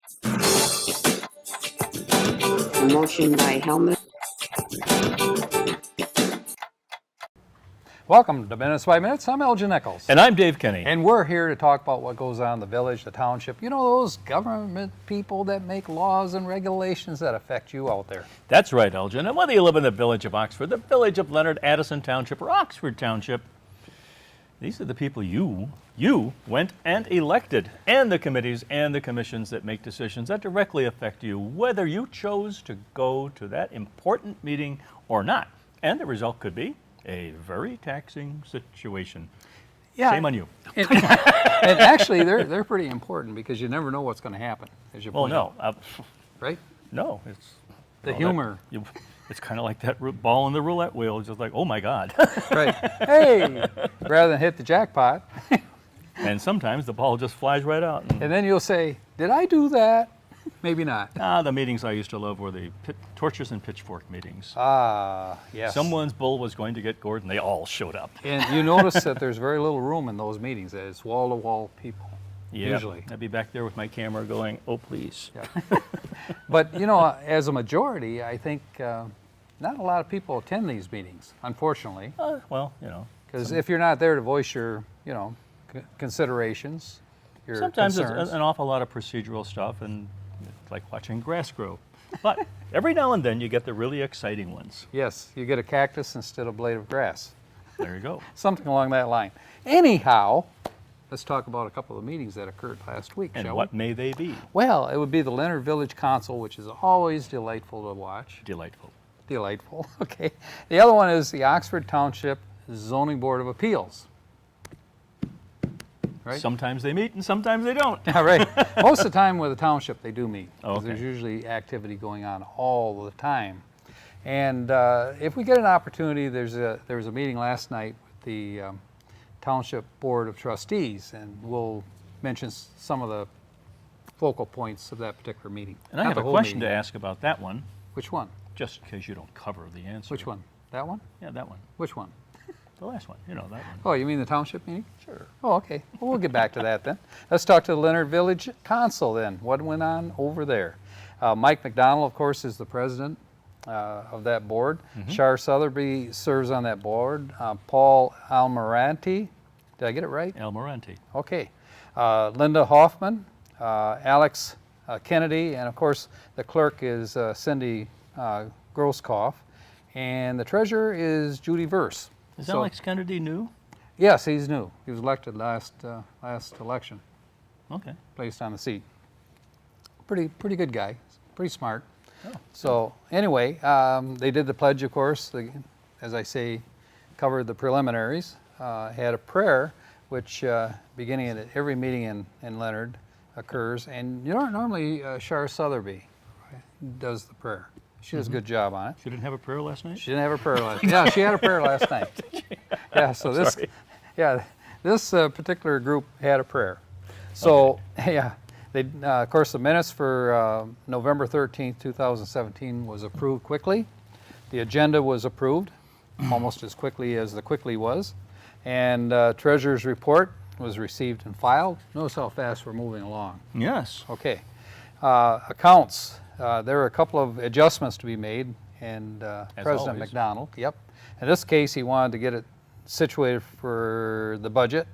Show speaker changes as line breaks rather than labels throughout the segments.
A motion by Helmut.
Welcome to Minutes by Minutes. I'm Elgin Nichols.
And I'm Dave Kenny.
And we're here to talk about what goes on in the village, the township. You know, those government people that make laws and regulations that affect you out there.
That's right, Elgin. And whether you live in the village of Oxford, the village of Leonard, Addison Township, or Oxford Township, these are the people you went and elected, and the committees and the commissions that make decisions that directly affect you, whether you chose to go to that important meeting or not. And the result could be a very taxing situation.
Yeah.
Shame on you.
And actually, they're pretty important because you never know what's going to happen, as you
Well,
point
no.
out. Right?
No, it's
The humor.
It's kind of like that ball in the roulette wheel. It's just like, oh my God.
Right. Hey, rather than hit the jackpot.
And sometimes the ball just flies right out.
And then you'll say, did I do that? Maybe not.
The meetings I used to love were the torches and pitchfork meetings.
Ah, yes.
Someone's bull was going to get gored, and they all showed up.
And you notice that there's very little room in those meetings. That it's wall-to-wall people,
Yeah,
usually.
I'd be back there with my camera going, oh, please.
Yeah. But, you know, as a majority, I think not a lot of people attend these meetings, unfortunately.
Well, you know.
Because if you're not there to voice your, considerations, your
Sometimes
concerns.
it's an awful lot of procedural stuff, and it's like watching grass grow. But every now and then you get the really exciting ones.
Yes, you get a cactus instead of a blade of grass.
There you go.
Something along that line. Anyhow, let's talk about a couple of meetings that occurred last week,
And
shall
what
we?
may they be?
Well, it would be the Leonard Village Council, which is always delightful to watch.
Delightful.
Delightful, okay. The other one is the Oxford Township Zoning Board of Appeals. Right?
Sometimes they meet and sometimes they don't.
Yeah, right. Most of the time with the township, they do meet. 'Cause
Okay.
There's usually activity going on all the time. And if we get an opportunity, there was a meeting last night with the Township Board of Trustees, and we'll mention some of the focal points of that particular meeting.
And I
Not
have
the
a
whole
question
meeting.
to ask about that one,
Which one?
just in case you don't cover the answer.
Which one? That one?
Yeah, that one.
Which one?
The last one. You know, that one.
Oh, you mean the township meeting?
Sure.
Oh, okay. Well, we'll get back to that then. Let's talk to the Leonard Village Council then. What went on over there? Mike McDonald, of course, is the president of that board. Shar Sotheby serves on that board. Paul Almirante, did I get it right?
Almirante.
Okay. Linda Hoffman, Alex Kennedy, and of course the clerk is Cindy Grosskopf, and the treasurer is Judy Verse.
Is
So-
Alex Kennedy new?
Yes, he's new. He was elected last election,
Okay.
placed on the seat. Pretty good guy, pretty smart.
Oh.
So anyway, they did the pledge, of course. They, as I say, covered the preliminaries. Had a prayer, which beginning at every meeting in Leonard occurs. And you know, normally Shar Sotheby does the prayer. She does a good job on it.
She didn't have a prayer last night?
She didn't have a prayer last. Yeah, she had a prayer last night. Yeah, so this,
Sorry.
yeah, this particular group had a prayer. So yeah, they of course the minutes for November 13th, 2017 was approved quickly. The agenda was approved almost as quickly as the quickly was, and treasurer's report was received and filed. Notice how fast we're moving along.
Yes.
Okay. Accounts, there are a couple of adjustments to be made, and President
always.
McDonald, yep. In this case, he wanted to get it situated for the budget,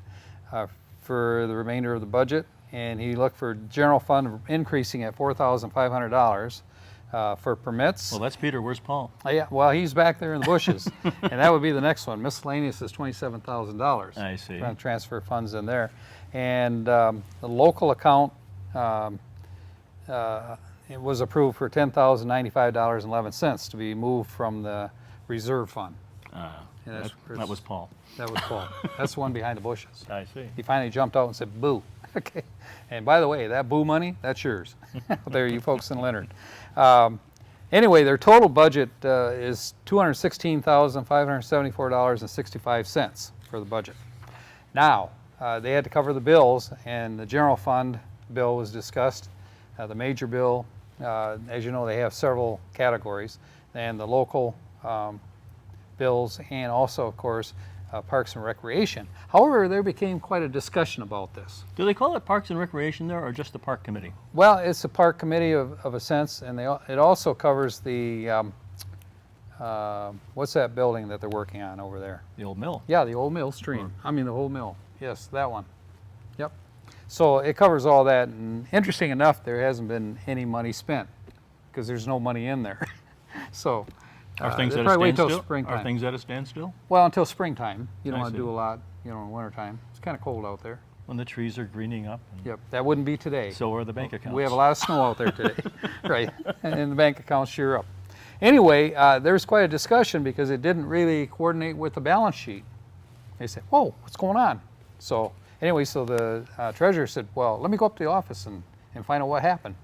for the remainder of the budget, and he looked for general fund increasing at $4,500 for permits.
Well, that's Peter. Where's Paul?
Yeah, well, he's back there in the bushes, and that would be the next one. Miscellaneous is $27,000.
I see.
Trying to transfer funds in there, and the local account it was approved for $10,095.11 to be moved from the reserve fund. And
That was Paul.
That was Paul. That's the one behind the bushes.
I see.
He finally jumped out and said, "Boo." Okay. And by the way, that boo money, that's yours. There, you folks in Leonard. Anyway, their total budget is $216,574.65 for the budget. Now, they had to cover the bills, and the general fund bill was discussed. The major bill, as you know, they have several categories, and the local bills, and also, of course, Parks and Recreation. However, there became quite a discussion about this.
Do they call it Parks and Recreation there, or just the Park Committee?
Well, it's a park committee of a sense, and it also covers the, what's that building that they're working on over there?
The old mill.
Yeah, the old mill stream. I mean, the whole mill. Yes, that one. Yep. So it covers all that, and interesting enough, there hasn't been any money spent because there's no money in there. So
Are things
they'll
at a
probably wait till
standstill?
springtime.
Are things at a standstill?
Well, until springtime. You don't
I
want to
see.
do a lot, in wintertime. It's kind of cold out there.
When the trees are greening up, and
Yep, that wouldn't be today.
so are the bank accounts.
We have a lot of snow out there today, right? And the bank accounts sure up. Anyway, there was quite a discussion because it didn't really coordinate with the balance sheet. They said, "Whoa, what's going on?" So anyway, so the treasurer said, "Well, let me go up to the office and find out what happened."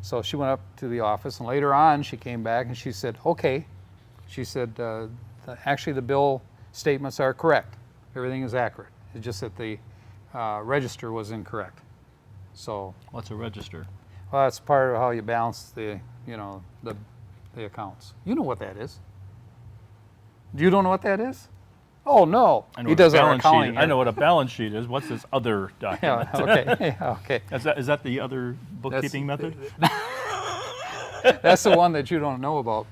So she went up to the office, and later on she came back and she said, "Okay," she said, "actually the bill statements are correct. Everything is accurate. It's just that the register was incorrect." So.
What's a register?
Well, that's part of how you balance the accounts. You know what that is. You don't know what that is? Oh, no.
I know
He
what a
does our
balance
accounting.
sheet. I know what a balance sheet is. What's this other document?
Yeah, okay, yeah, okay.
Is that the other bookkeeping method?
That's the one that you don't know about,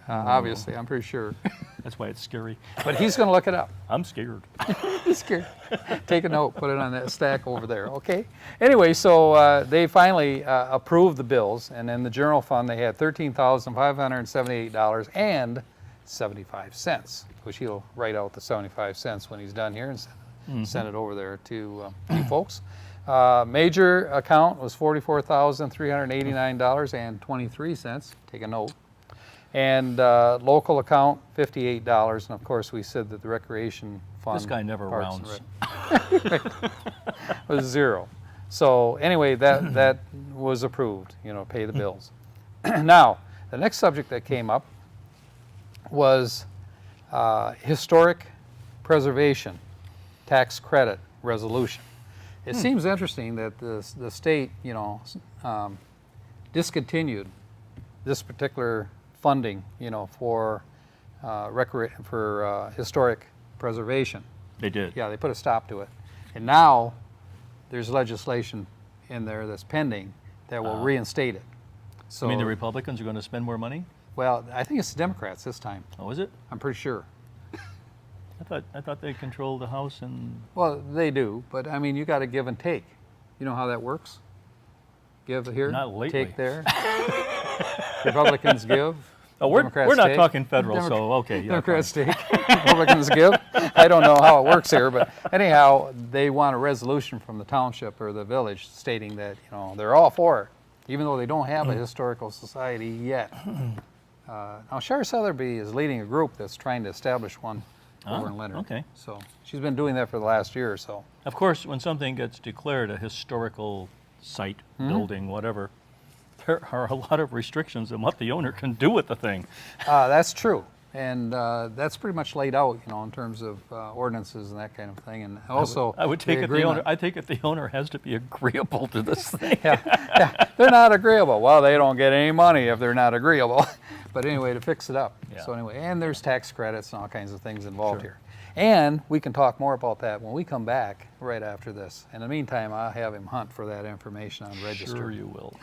obviously, I'm pretty sure.
That's why it's scary.
But he's going to look it up.
I'm scared.
He's scared. Take a note, put it on that stack over there, okay? Anyway, so they finally approved the bills, and in the general fund they had $13,578.75, which he'll write out the 75 cents when he's done here and send it over there to you folks. Major account was $44,389.23. Take a note. And local account, $58. And of course, we said that the recreation fund.
This guy never
Parks and
rounds.
Rec was zero. So anyway, that was approved. Pay the bills. Now, the next subject that came up was historic preservation tax credit resolution. It seems interesting that the state, discontinued this particular funding, for historic preservation.
They did.
Yeah, they put a stop to it, and now there's legislation in there that's pending that will reinstate it. So,
I mean, the Republicans are going to spend more money?
well, I think it's the Democrats this time.
Oh, is it?
I'm pretty sure.
I thought they controlled the House and.
Well, they do, but I mean, you got to give and take. You know how that works? Give here,
Not lately.
take there. Republicans give.
Oh, we're
Democrats
not
take.
talking federal, so okay. Yeah,
Democrats take, Republicans give. I don't know how it works here, but anyhow, they want a resolution from the township or the village stating that they're all for it, even though they don't have a historical society yet. Now, Shari Sotheby is leading a group that's trying to establish one over in Leonard.
okay.
So she's been doing that for the last year or so.
Of course, when something gets declared a historical site, building, whatever, there are a lot of restrictions on what the owner can do with the thing.
That's true. And that's pretty much laid out, in terms of ordinances and that kind of thing. And also,
I would take it the
agreement-
owner. I take it the owner has to be agreeable to this thing.
yeah, they're not agreeable. Well, they don't get any money if they're not agreeable. But anyway, to fix it up.
Yeah.
So anyway, and there's tax credits and all kinds of things involved here. And we can talk more about that when we come back right after this. In the meantime, I'll have him hunt for that information on register.
Sure you will.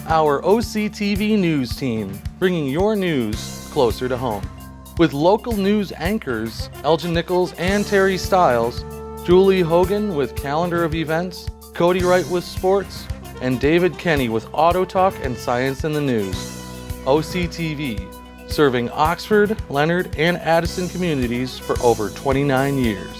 Our OCTV news team, bringing your news closer to home. With local news anchors Elgin Nichols and Terry Stiles, Julie Hogan with Calendar of Events, Cody Wright with Sports, and David Kenny with Auto Talk and Science in the News. OCTV, serving Oxford, Leonard, and Addison communities for over 29 years.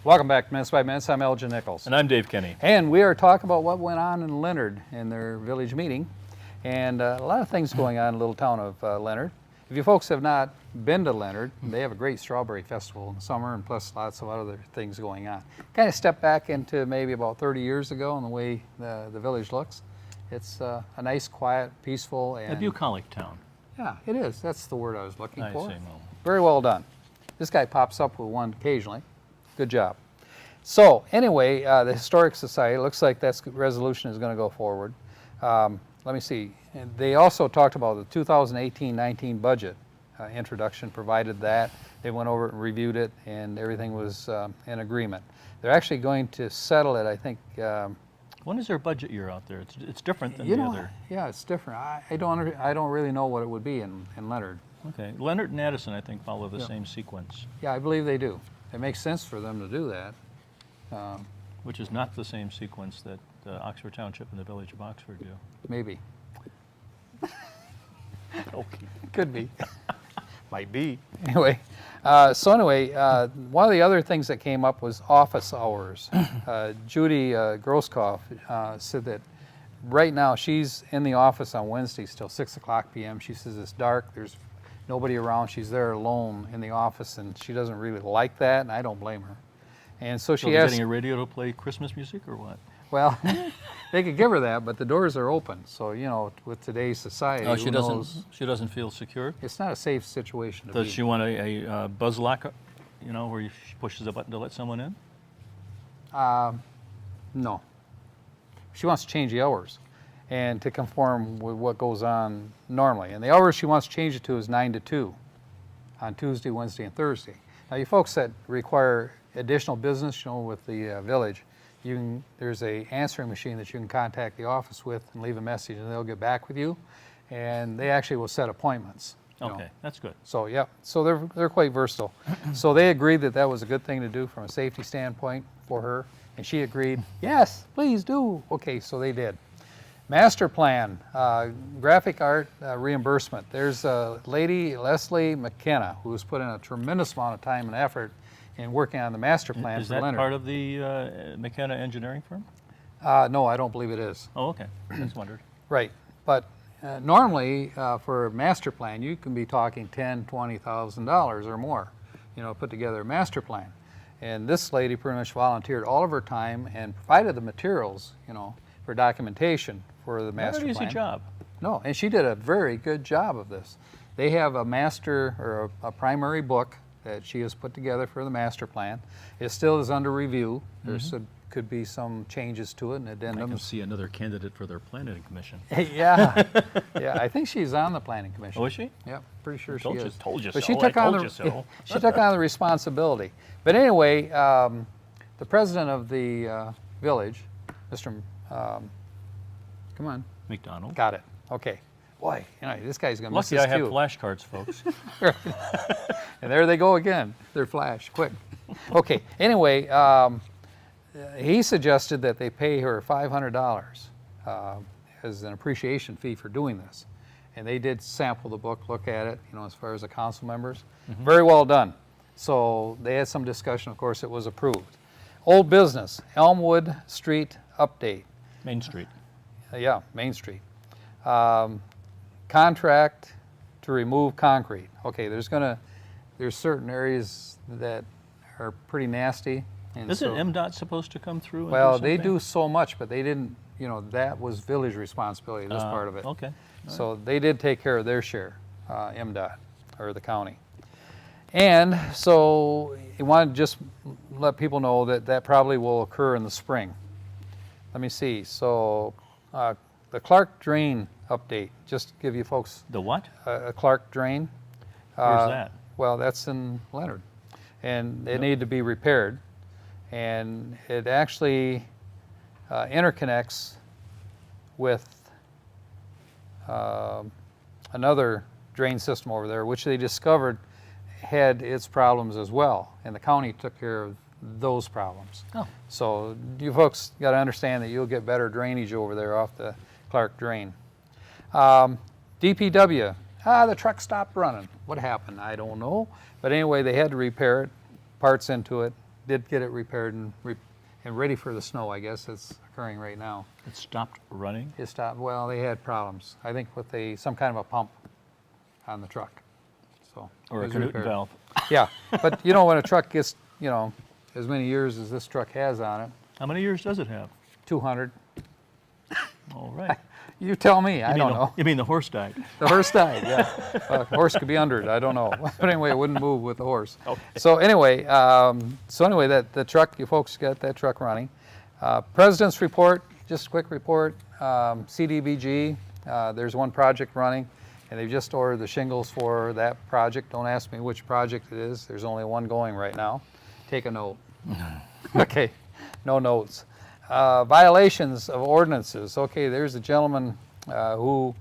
Welcome back to Minutes by Minutes. I'm Elgin Nichols.
And I'm Dave Kenny.
And we are talking about what went on in Leonard in their village meeting. And a lot of things going on in the little town of Leonard. If you folks have not been to Leonard, they have a great strawberry festival in the summer and plus lots of other things going on. Kind of step back into maybe about 30 years ago and the way the village looks. It's a nice, quiet, peaceful, and...
A bucolic town.
Yeah, it is. That's the word I was looking for.
I see, well.
Very well done. This guy pops up with one occasionally. Good job. So anyway, the Historic Society, looks like that resolution is going to go forward. Let me see. And they also talked about the 2018-19 budget introduction, provided that. They went over it and reviewed it, and everything was in agreement. They're actually going to settle it, I think.
When is their budget year out there? It's different than
You
the
know,
other.
yeah, it's different. I don't really know what it would be in Leonard.
Okay. Leonard and Addison, I think, follow the
Yeah.
same sequence,
Yeah, I believe they do. It makes sense for them to do that.
which is not the same sequence that Oxford Township and the Village of Oxford do.
Maybe.
Okay.
Could be.
Might be.
Anyway, one of the other things that came up was office hours. Judy Grosskopf said that right now she's in the office on Wednesdays till 6 o'clock p.m. She says it's dark, there's nobody around, she's there alone in the office, and she doesn't really like that, and I don't blame her. And so
So
she
they're
asked,
getting a radio to play Christmas music or what?
well, they could give her that, but the doors are open. So, you know, with today's society,
Oh,
who knows?
she doesn't feel secure?
It's not a safe situation to
Does
be.
she want a buzz lock, you know, where she pushes a button to let someone in?
No. She wants to change the hours and to conform with what goes on normally. And the hours she wants to change it to is 9 to 2 on Tuesday, Wednesday, and Thursday. Now, you folks that require additional business, you know, with the village, there's a answering machine that you can contact the office with and leave a message, and they'll get back with you. And they actually will set appointments. you know.
Okay, that's good.
So, yeah, so they're quite versatile. So they agreed that that was a good thing to do from a safety standpoint for her, and she agreed, yes, please do. Okay, so they did. Master plan, graphic art reimbursement. There's a lady, Leslie McKenna, who's put in a tremendous amount of time and effort in working on the master plan
Is
for
that
Leonard.
part of the McKenna engineering firm?
No, I don't believe it is.
Oh, okay. I just wondered.
Right, but normally for a master plan, you can be talking $10,000, $20,000 or more, you know, put together a master plan. And this lady pretty much volunteered all of her time and provided the materials, you know, for documentation for the master
Not an
plan.
easy job.
No, and she did a very good job of this. They have a master or a primary book that she has put together for the master plan. It still is under review. There's could be some changes to it and
I can
addendums.
see another candidate for their planning commission.
Yeah, yeah. I think she's on the planning commission.
Oh, is she?
Yeah, pretty sure she
Told you-
is.
told you
But
so,
she took
I
on
told
the
you so.
she took on the responsibility. But anyway, the president of the village, Mr. Come on,
McDonald.
got it. Okay. Boy, you know this guy's gonna miss
Lucky
his
I have
cue.
flashcards, folks.
And there they go again. They're flash, quick. Okay, anyway, he suggested that they pay her $500 as an appreciation fee for doing this. And they did sample the book, look at it, you know, as far as the council members. Very well done. So they had some discussion, of course, it was approved. Old business, Elmwood Street update.
Main Street.
Yeah, Main Street. Contract to remove concrete. Okay, there's certain areas that are pretty nasty. And
Isn't
so,
MDOT supposed to come through and
well,
do
they
something?
do so much, but they didn't, you know, that was village responsibility, this part of it.
Okay.
So they did take care of their share, MDOT, or the county. And so you want to just let people know that that probably will occur in the spring. Let me see, so the Clark Drain update, just to give you folks
The what?
a Clark Drain.
Where's that?
Well, that's in Leonard. And it needed to be repaired. And it actually interconnects with another drain system over there, which they discovered had its problems as well. And the county took care of those problems.
Oh.
So you folks got to understand that you'll get better drainage over there off the Clark Drain. DPW, the truck stopped running. What happened? I don't know. But anyway, they had to repair it, parts into it, did get it repaired and ready for the snow, I guess. It's occurring right now.
It stopped running.
It stopped. Well, they had problems. I think with some kind of a pump on the truck. So
Or
it
a
was
Canute
repaired.
valve.
Yeah, but you know when a truck gets as many years as this truck has on it,
How many years does it have?
200.
All right.
You tell me. I don't know.
You mean the horse died?
The horse died. Yeah, the horse could be under it. I don't know. But anyway, it wouldn't move with the horse. So anyway, that the truck, you folks got that truck running. President's report, just a quick report. CDBG, there's one project running, and they've just ordered the shingles for that project. Don't ask me which project it is. There's only one going right now. Take a note. Okay, no notes. Violations of ordinances. Okay, there's a gentleman who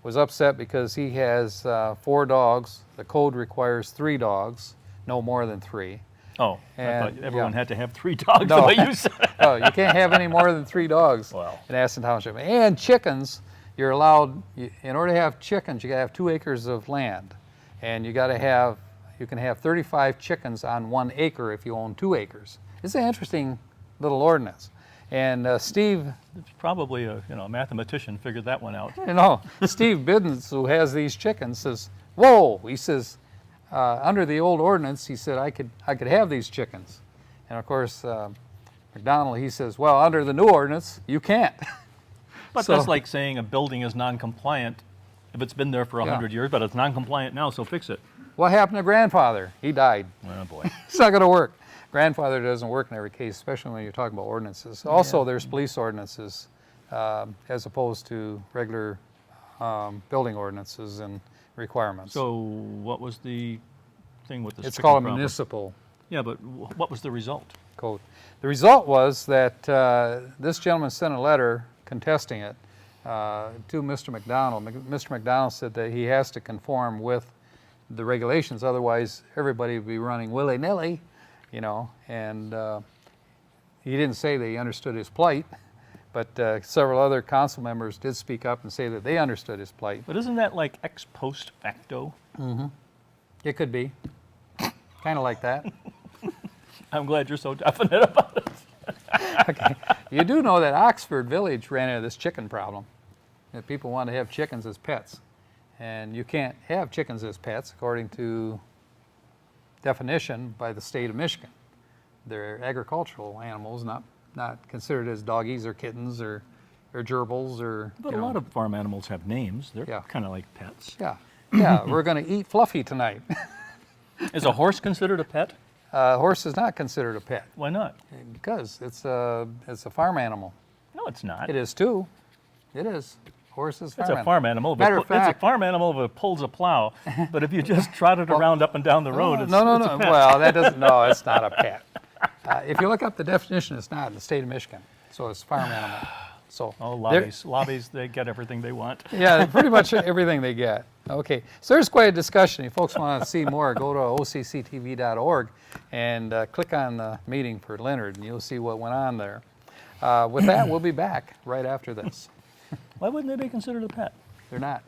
was upset because he has 4 dogs. The code requires 3 dogs, no more than 3.
Oh, I
And,
thought everyone
yeah.
had to have 3 dogs
No.
the way you said it.
Oh, you can't have any more than 3 dogs
Wow.
in Aston Township. And chickens, you're allowed, in order to have chickens, you gotta have 2 acres of land. And you can have 35 chickens on 1 acre if you own 2 acres. It's an interesting little ordinance. And Steve,
It's probably a mathematician figured that one out.
Steve Biddens, who has these chickens, says, "Whoa!" He says, under the old ordinance, he said I could have these chickens, and of course McDonald, he says, "Well, under the new ordinance, you can't."
But
So-
that's like saying a building is non-compliant if it's been there for 100 years, but it's non-compliant now, so fix it.
What happened to grandfather? He died.
Oh boy.
It's not going to work. Grandfather doesn't work in every case, especially when you're talking about ordinances. Also, there's police ordinances as opposed to regular building ordinances and requirements.
So what was the thing with the
it's
chicken
called a
problem?
municipal
Yeah, but what was the result?
code. The result was that this gentleman sent a letter contesting it to Mr. McDonald. Mr. McDonald said that he has to conform with the regulations, otherwise everybody would be running willy-nilly, and he didn't say that he understood his plight, but several other council members did speak up and say that they understood his plight.
But isn't that like ex post facto?
It could be, kind of like that.
I'm glad you're so definite about it.
Okay. You do know that Oxford Village ran into this chicken problem, that people want to have chickens as pets. And you can't have chickens as pets according to definition by the state of Michigan. They're agricultural animals, not considered as doggies or kittens or gerbils or.
But a lot of farm animals have names. They're
Yeah.
kind of like pets.
Yeah, we're going to eat Fluffy tonight.
Is a horse considered a pet?
Horse is not considered a pet
Why not?
because it's a farm animal.
No, it's not.
It is too. It is. Horse is
It's
farm
a farm animal.
Matter of
It's a
fact,
farm animal if it pulls a plow. But if you just trot it around up and down the road, it's,
no.
it's a pet.
Well, that doesn't. No, it's not a pet. If you look up the definition, it's not in the state of Michigan. So it's farm animal. So
Oh,
there-
lobbies, they get everything they want.
Yeah, pretty much everything they get. Okay, so there's quite a discussion. If folks want to see more, go to occtv.org and click on the meeting for Leonard, and you'll see what went on there. With that, we'll be back right after this.
Why wouldn't they be considered a pet?
They're not.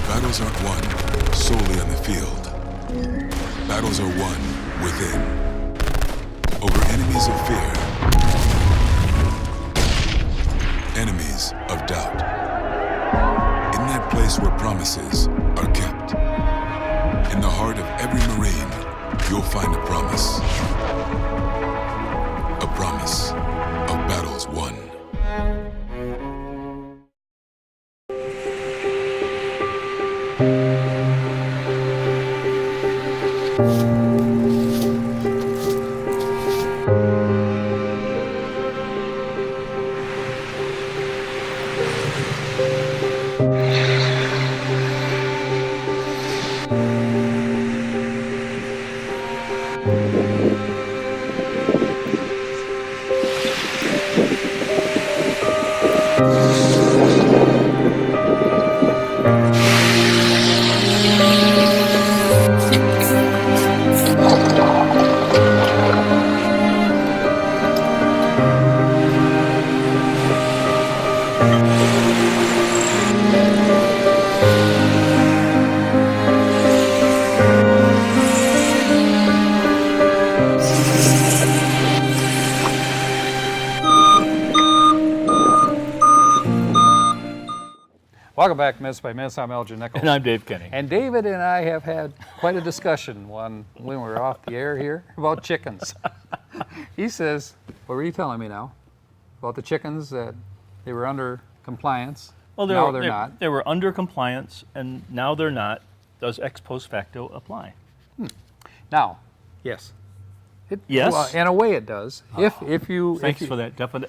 Battles aren't won solely on the field. Battles are won within. Over enemies of fear. Enemies of doubt. In that place where promises are kept. In the heart of every Marine, you'll find a promise. A promise of battles won.
Welcome back, Minutes by Minutes. I'm Elgin Nichols.
And I'm Dave Kenny.
And David and I have had quite a discussion when we were off the air here about chickens. He says, what were you telling me now? About the chickens, that they were under compliance.
Well,
now they're not.
They were under compliance, and now they're not. Does ex post facto apply?
Now, yes.
Yes?
Well, in a way it does. If you...
Thanks for that definite.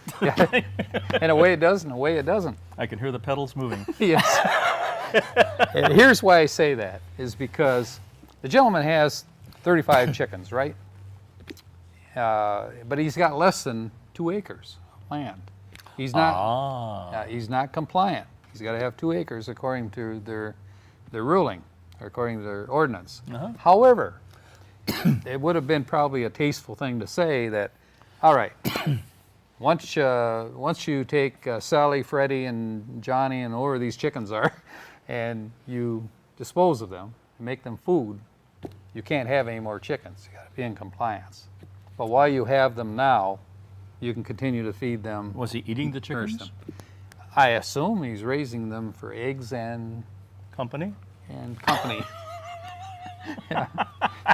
In a way it does, in a way it doesn't.
I can hear the pedals moving.
Yes. And here's why I say that, is because the gentleman has 35 chickens, right? But he's got less than 2 acres of land. He's not compliant. He's got to have 2 acres according to their ruling, or according to their ordinance. However, it would have been probably a tasteful thing to say that, all right, once you take Sally, Freddie, and Johnny, and whoever these chickens are, and you dispose of them and make them food, you can't have any more chickens. You got to be in compliance. But while you have them now, you can continue to feed them.
Was he eating the
nourish
chickens?
them. I assume he's raising them for eggs and
Company?
company. Yeah.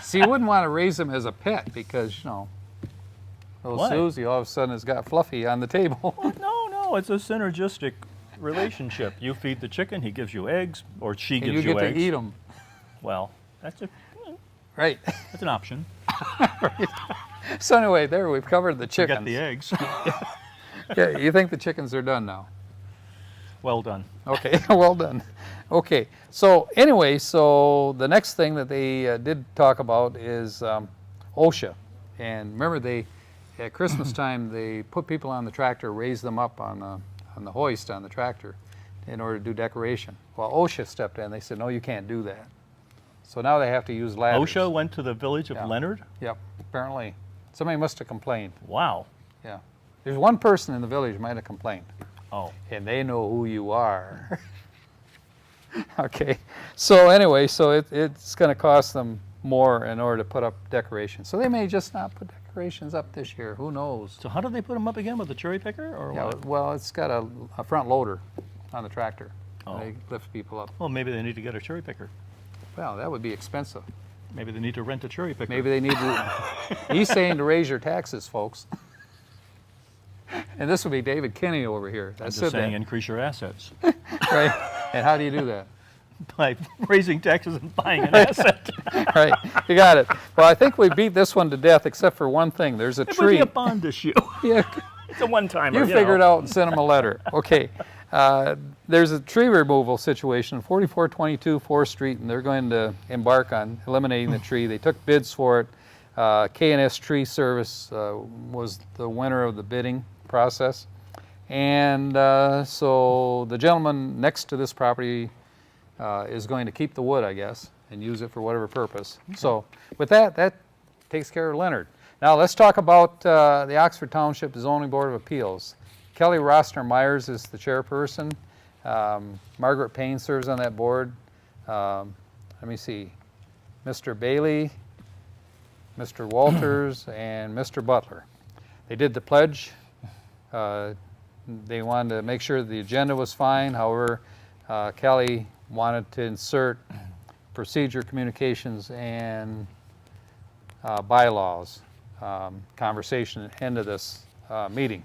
See, you wouldn't want to raise them as a pet because, little
Why?
Susie all of a sudden has got Fluffy on the table.
No, it's a synergistic relationship. You feed the chicken, he gives you eggs, or she
And
gives
you
you
get
eggs.
to eat them.
Well, that's
Right.
an option.
So anyway, there we've covered the chickens.
Forget the eggs.
Yeah, you think the chickens are done now?
Well done.
Okay, well done. Okay, so anyway, so the next thing that they did talk about is OSHA. And remember, at Christmas time, they put people on the tractor, raise them up on the hoist on the tractor in order to do decoration. Well, OSHA stepped in. They said, no, you can't do that. So now they have to use ladders.
OSHA went to the village of
Yeah.
Leonard?
Yep, apparently. Somebody must have complained.
Wow.
Yeah. There's one person in the village who might have complained.
Oh.
And they know who you are. Okay, so anyway, so it's going to cost them more in order to put up decorations. So they may just not put decorations up this year. Who knows?
So how do they put them up again, with a cherry picker or
Yeah,
what?
well, it's got a front loader on the tractor.
Oh.
They lift people up.
Well, maybe they need to get a cherry picker.
Well, that would be expensive.
Maybe they need to rent a cherry picker.
Maybe they need to. He's saying to raise your taxes, folks. And this would be David Kenny over here.
I'm
That's
just saying, increase your assets
right? And how do you do that?
by raising taxes and buying an asset.
Right, you got it. Well, I think we beat this one to death, except for one thing. There's a
It would
tree.
be a bond issue.
Yeah,
It's a one-timer.
you figure it out and send them a letter. Okay. There's a tree removal situation, 4422 4th Street, and they're going to embark on eliminating the tree. They took bids for it. K&S Tree Service was the winner of the bidding process. And so the gentleman next to this property is going to keep the wood, I guess, and use it for whatever purpose. So with that takes care of Leonard. Now let's talk about the Oxford Township Zoning Board of Appeals. Kelly Rosner Myers is the chairperson. Margaret Payne serves on that board. Let me see. Mr. Bailey, Mr. Walters, and Mr. Butler. They did the pledge. They wanted to make sure the agenda was fine. However, Kelly wanted to insert procedure, communications, and bylaws conversation at the end of this meeting.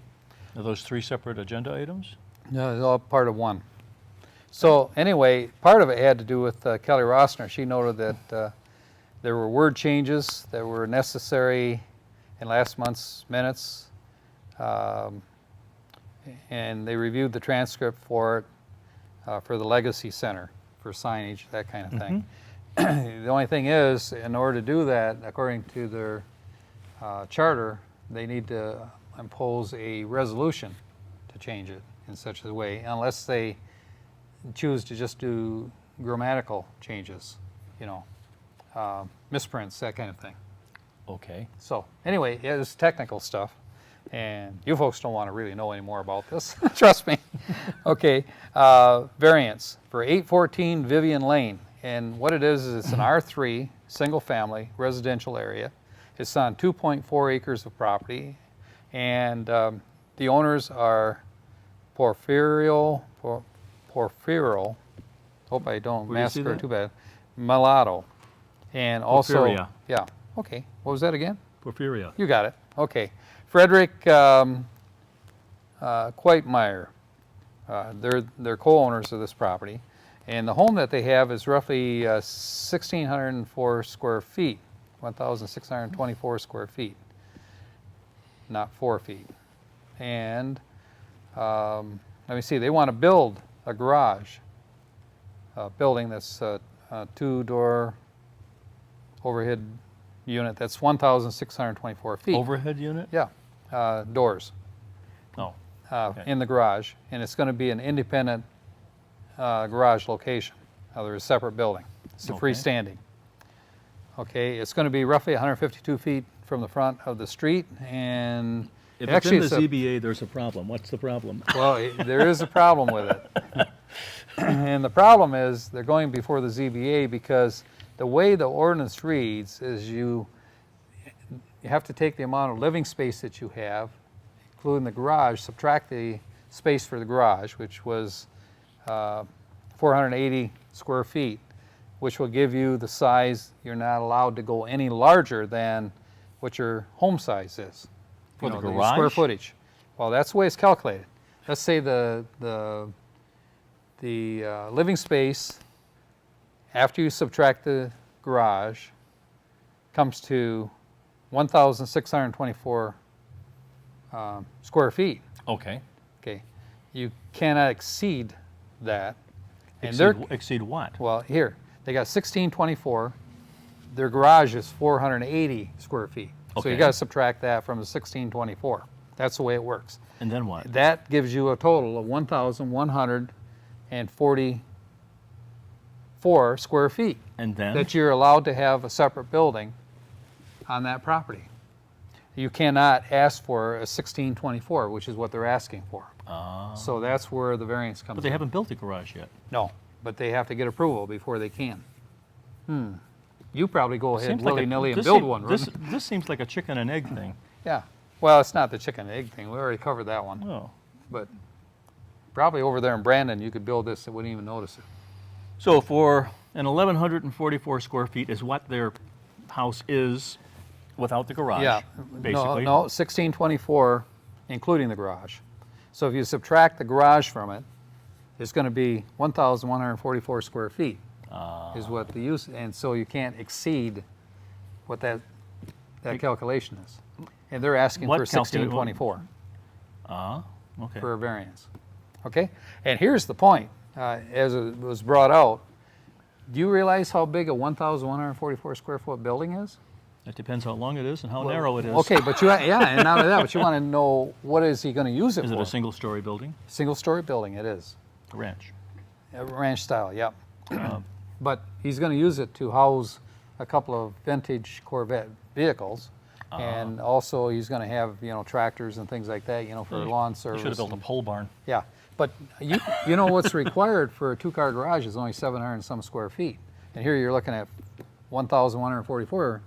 Are those 3 separate agenda items?
No, it's all part of one. So anyway, part of it had to do with Kelly Rosner. She noted that there were word changes that were necessary in last month's minutes, and they reviewed the transcript for it for the Legacy Center for signage, that kind of thing. The only thing is, in order to do that, according to their charter, they need to impose a resolution to change it in such a way, unless they choose to just do grammatical changes, misprints, that kind of thing.
Okay.
So anyway, yeah, it's technical stuff, and you folks don't want to really know any more about this. Trust me. Okay, variance for 814 Vivian Lane, and what it is it's an R3 single-family residential area. It's on 2.4 acres of property, and the owners are Porphyro hope I don't
Where do you see
massacre
that?
too bad. Mulatto. And also,
Porphyria.
yeah, okay. What was that again?
Porphyria.
You got it. Okay. Frederick Quitemeyer. They're co-owners of this property. And the home that they have is roughly 1,604 square feet, 1,624 square feet, not 4 feet. And let me see, they want to build a garage building that's a two-door overhead unit that's 1,624 feet.
Overhead unit?
Yeah, doors
Oh,
in the garage, and it's going to be an independent garage location. There's a separate building. It's a
Okay.
freestanding. Okay, it's going to be roughly 152 feet from the front of the street, and
if
actually
it's in
it's
the ZBA, there's a problem. What's the problem?
there is a problem with it. And the problem is they're going before the ZBA because the way the ordinance reads is you have to take the amount of living space that you have, including the garage, subtract the space for the garage, which was 480 square feet, which will give you the size. You're not allowed to go any larger than what your home size is.
For the
Square
garage?
footage. Well, that's the way it's calculated. Let's say the living space after you subtract the garage comes to 1,624 square feet.
Okay.
Okay, you cannot exceed that. And they're
Exceed what?
well here they got 1,624. Their garage is 480 square feet. So
Okay.
you got to subtract that from the 1,624. That's the way it works.
And then what?
That gives you a total of 1,144 square feet
And then?
that you're allowed to have a separate building on that property. You cannot ask for a 1624, which is what they're asking for. So that's where the variance comes
But they
in.
haven't built the garage yet.
No, but they have to get approval before they can. You probably go ahead
Seems like a-
willy-nilly and
this
build
seem-
one,
This,
Ruben.
this seems like a chicken and egg thing.
Yeah. Well, it's not the chicken and egg thing. We already covered that one.
Oh.
But probably over there in Brandon, you could build this and wouldn't even notice it.
So for an 1,144 square feet is what their house is without the garage,
Yeah.
basically.
No, 1624, including the garage. So if you subtract the garage from it, it's going to be 1,144 square feet is what the use, and so you can't exceed what that calculation is. And they're asking
What
for
calcula-
1624
Okay.
for a variance. Okay? And here's the point, as it was brought out. Do you realize how big a 1,144 square foot building is?
It depends how long it is and how narrow it is.
Okay, but and not only that, but you want to know what is he going to use it
Is
for?
it a single-story building?
Single-story building, it is.
A ranch.
Ranch style, yep. But he's going to use it to house a couple of vintage Corvette vehicles, and also he's going to have tractors and things like that, for lawn
You
service.
should have built a
and-
pole barn.
Yeah, but you know what's required for a two-car garage is only 700 and some square feet, and here you're looking at 1,144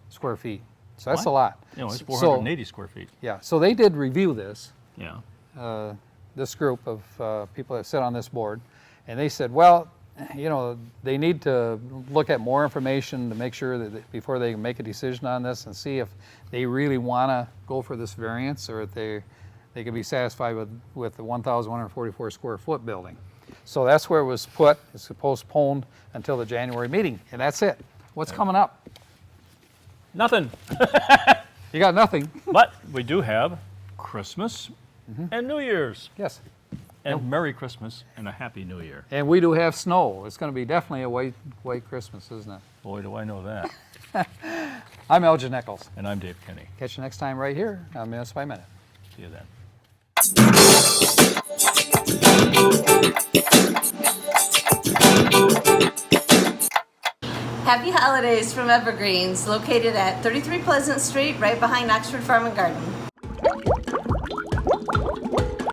square feet. So that's
What?
a lot.
It's
So-
480 square feet.
Yeah, so they did review this.
Yeah.
This group of people that sit on this board, and they said, well, they need to look at more information to make sure that before they make a decision on this and see if they really want to go for this variance or if they can be satisfied with the 1,144 square foot building. So that's where it was put. It's postponed until the January meeting, and that's it. What's coming up?
Nothing.
You got nothing.
But we do have Christmas and New Year's.
Yes.
And Merry Christmas and a Happy New Year.
And we do have snow. It's going to be definitely a white Christmas, isn't it?
Boy, do I know that.
I'm Elgin Nichols.
And I'm Dave Kenny.
Catch you next time right here on Minutes by Minute.
See you then.
Happy holidays from Evergreens, located at 33 Pleasant Street, right behind Oxford Farm and Garden.